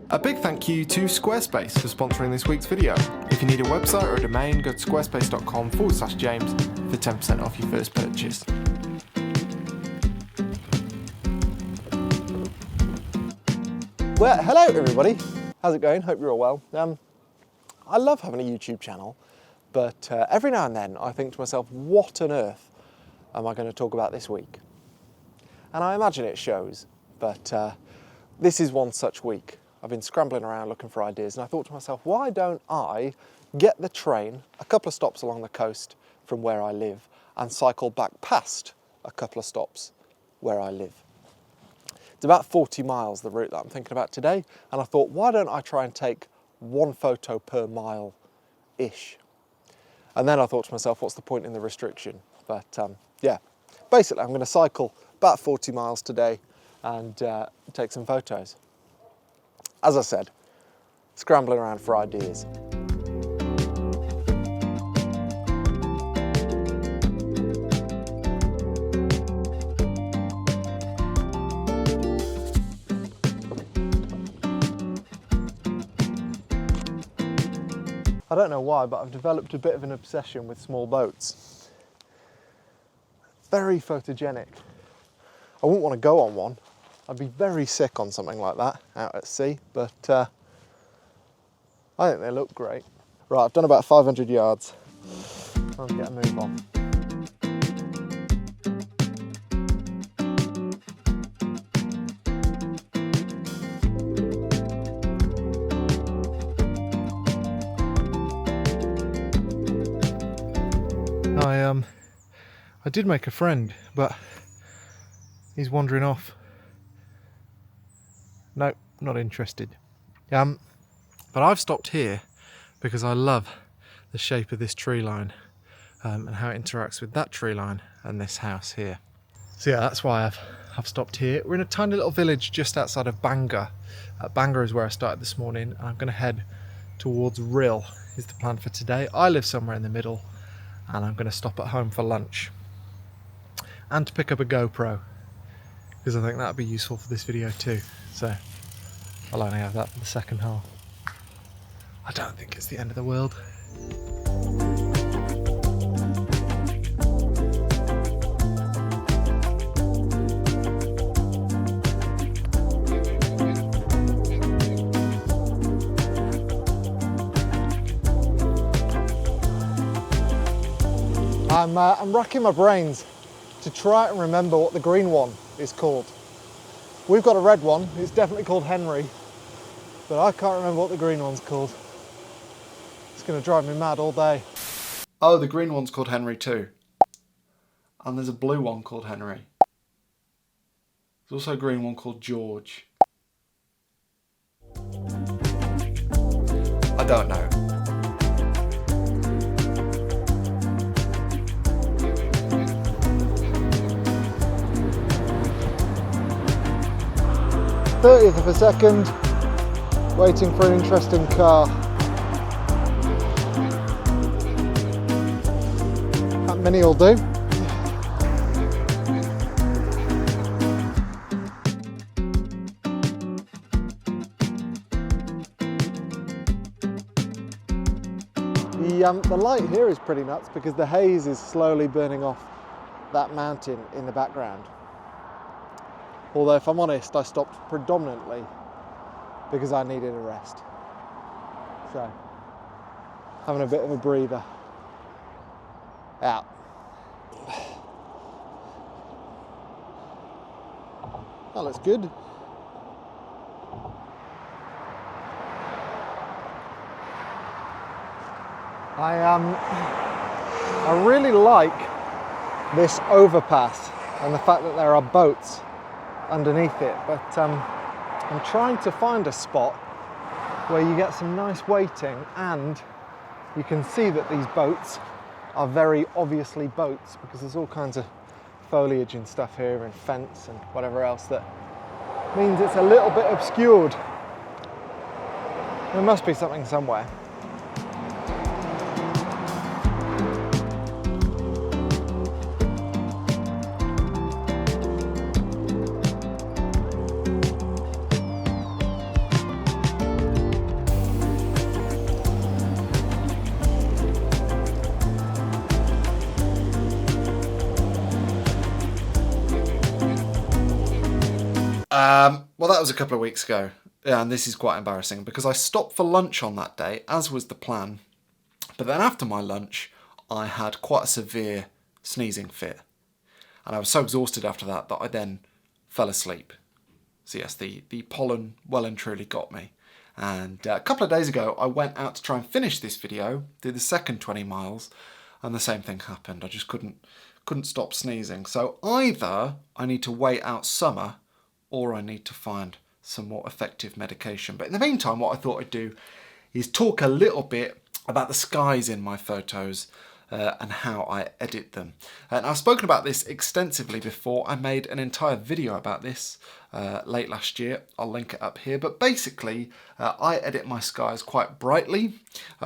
A big thank you to Squarespace for sponsoring this week's video. If you need a website or a domain, go to squarespace.com/James for 10% off your first purchase. Well, hello everybody. How's it going? Hope you're all well. I love having a YouTube channel, but every now and then I think to myself, what on earth am I going to talk about this week? And I imagine it shows, but this is one such week. I've been scrambling around looking for ideas, and I thought to myself, why don't I get the train a couple of stops along the coast from where I live and cycle back past a couple of stops where I live? It's about 40 miles, the route that I'm thinking about today, and I thought, why don't I try and take one photo per mile-ish? And then I thought to myself, what's the point in the restriction? But yeah, basically I'm going to cycle about 40 miles today and take some photos. As I said, scrambling around for ideas. I don't know why, but I've developed a bit of an obsession with small boats. Very photogenic. I wouldn't want to go on one. I'd be very sick on something like that out at sea, but I think they look great. Right, I've done about 500 yards. I'll get a move on. I did make a friend, but he's wandering off. No, not interested. But I've stopped here because I love the shape of this tree line and how it interacts with that tree line and this house here. So yeah, that's why I've stopped here. We're in a tiny little village just outside of Bangor. Bangor is where I started this morning, and I'm going to head towards Rhyl is the plan for today. I live somewhere in the middle, and I'm going to stop at home for lunch and to pick up a GoPro, because I think that'd be useful for this video too. So I'll only have that for the second half. I don't think it's the end of the world. I'm racking my brains to try and remember what the green one is called. We've got a red one, it's definitely called Henry, but I can't remember what the green one's called. It's going to drive me mad all day. Oh, the green one's called Henry too. And there's a blue one called Henry. There's also a green one called George. I don't know. '30th of a second, waiting for an interesting car. That mini will do. The light here is pretty nuts because the haze is slowly burning off that mountain in the background. Although, if I'm honest, I stopped predominantly because I needed a rest. So, having a bit of a breather. Out. That looks good. I really like this overpass and the fact that there are boats underneath it, but I'm trying to find a spot where you get some nice waiting and you can see that these boats are very obviously boats because there's all kinds of foliage and stuff here and fence and whatever else that means it's a little bit obscured. There must be something somewhere. Well, that was a couple of weeks ago. Yeah, and this is quite embarrassing because I stopped for lunch on that day, as was the plan. But then after my lunch, I had quite a severe sneezing fit. And I was so exhausted after that that I then fell asleep. So yes, the pollen well and truly got me. And a couple of days ago, I went out to try and finish this video, did the second 20 miles, and the same thing happened. I just couldn't stop sneezing. So either I need to wait out summer, or I need to find some more effective medication. But in the meantime, what I thought I'd do is talk a little bit about the skies in my photos and how I edit them. And I've spoken about this extensively before. I made an entire video about this late last year. I'll link it up here. But basically, I edit my skies quite brightly,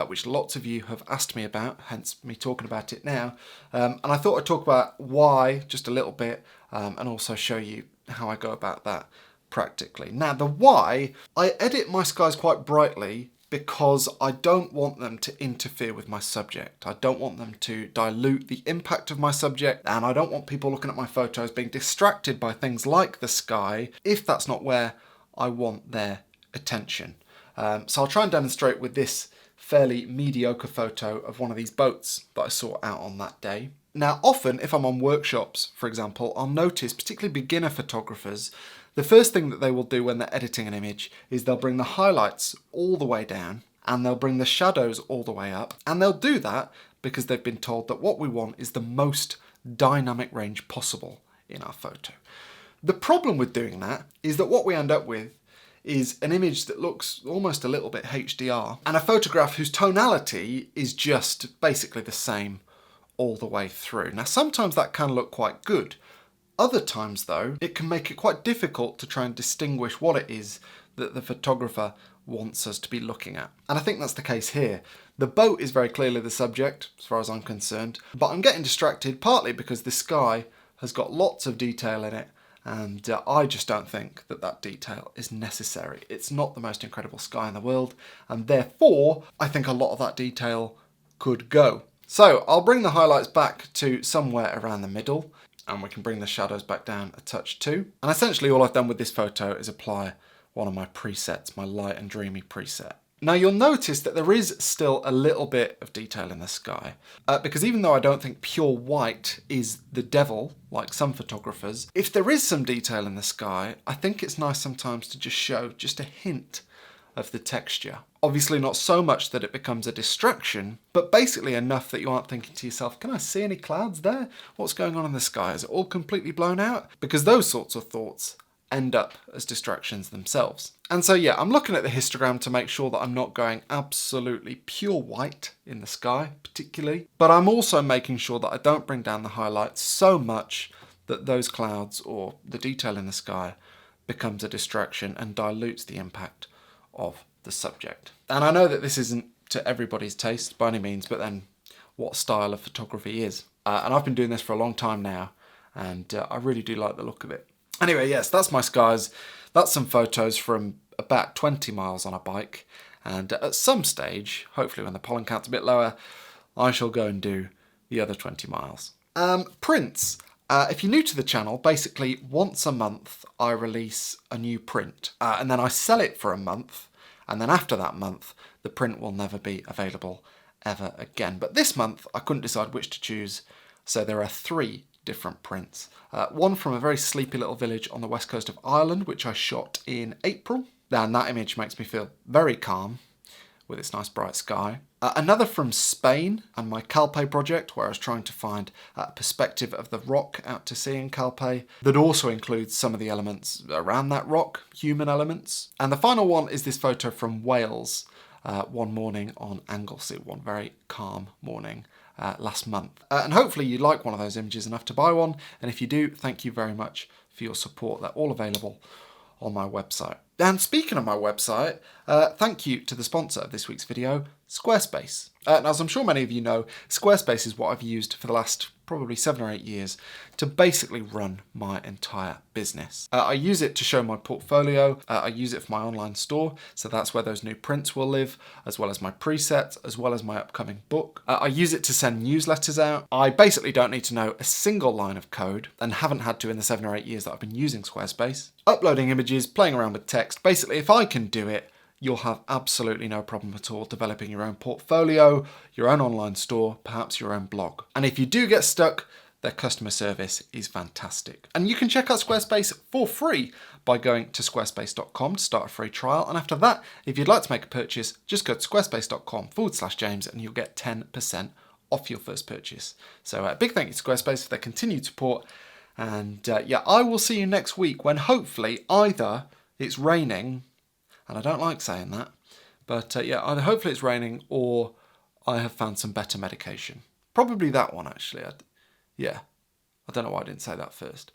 which lots of you have asked me about, hence me talking about it now. And I thought I'd talk about why just a little bit and also show you how I go about that practically. Now, the why, I edit my skies quite brightly because I don't want them to interfere with my subject. I don't want them to dilute the impact of my subject, and I don't want people looking at my photos being distracted by things like the sky if that's not where I want their attention. So I'll try and demonstrate with this fairly mediocre photo of one of these boats that I saw out on that day. Now, often if I'm on workshops, for example, I'll notice, particularly beginner photographers, the first thing that they will do when they're editing an image is they'll bring the highlights all the way down and they'll bring the shadows all the way up. And they'll do that because they've been told that what we want is the most dynamic range possible in our photo. The problem with doing that is that what we end up with is an image that looks almost a little bit HDR and a photograph whose tonality is just basically the same all the way through. Now, sometimes that can look quite good. Other times, though, it can make it quite difficult to try and distinguish what it is that the photographer wants us to be looking at. And I think that's the case here. The boat is very clearly the subject, as far as I'm concerned, but I'm getting distracted partly because the sky has got lots of detail in it, and I just don't think that that detail is necessary. It's not the most incredible sky in the world, and therefore, I think a lot of that detail could go. So I'll bring the highlights back to somewhere around the middle, and we can bring the shadows back down a touch too. And essentially all I've done with this photo is apply one of my presets, my light and dreamy preset. Now you'll notice that there is still a little bit of detail in the sky, because even though I don't think pure white is the devil, like some photographers, if there is some detail in the sky, I think it's nice sometimes to just show just a hint of the texture. Obviously not so much that it becomes a distraction, but basically enough that you aren't thinking to yourself, can I see any clouds there? What's going on in the sky? Is it all completely blown out? Because those sorts of thoughts end up as distractions themselves. And so yeah, I'm looking at the histogram to make sure that I'm not going absolutely pure white in the sky particularly, but I'm also making sure that I don't bring down the highlights so much that those clouds or the detail in the sky becomes a distraction and dilutes the impact of the subject. And I know that this isn't to everybody's taste by any means, but then what style of photography is? And I've been doing this for a long time now, and I really do like the look of it. Anyway, yes, that's my skies. That's some photos from about 20 miles on a bike. And at some stage, hopefully when the pollen count's a bit lower, I shall go and do the other 20 miles. Prints. If you're new to the channel, basically once a month I release a new print and then I sell it for a month, and then after that month the print will never be available ever again. But this month I couldn't decide which to choose, so there are 3 different prints. One from a very sleepy little village on the west coast of Ireland, which I shot in April, and that image makes me feel very calm with its nice bright sky. Another from Spain and my Calpe project, where I was trying to find a perspective of the rock out to sea in Calpe that also includes some of the elements around that rock, human elements. And the final one is this photo from Wales, one morning on Anglesey, one very calm morning last month. And hopefully you like one of those images enough to buy one, and if you do, thank you very much for your support. They're all available on my website. And speaking of my website, thank you to the sponsor of this week's video, Squarespace. Now, as I'm sure many of you know, Squarespace is what I've used for the last probably 7 or 8 years to basically run my entire business. I use it to show my portfolio, I use it for my online store, so that's where those new prints will live, as well as my presets, as well as my upcoming book. I use it to send newsletters out. I basically don't need to know a single line of code, and haven't had to in the 7 or 8 years that I've been using Squarespace. Uploading images, playing around with text, basically if I can do it, you'll have absolutely no problem at all developing your own portfolio, your own online store, perhaps your own blog. And if you do get stuck, their customer service is fantastic. And you can check out Squarespace for free by going to squarespace.com to start a free trial. And after that, if you'd like to make a purchase, just go to squarespace.com/James and you'll get 10% off your first purchase. So a big thank you to Squarespace for their continued support. And yeah, I will see you next week when hopefully either it's raining, and I don't like saying that, but yeah, either hopefully it's raining or I have found some better medication. Probably that one, actually. Yeah, I don't know why I didn't say that first.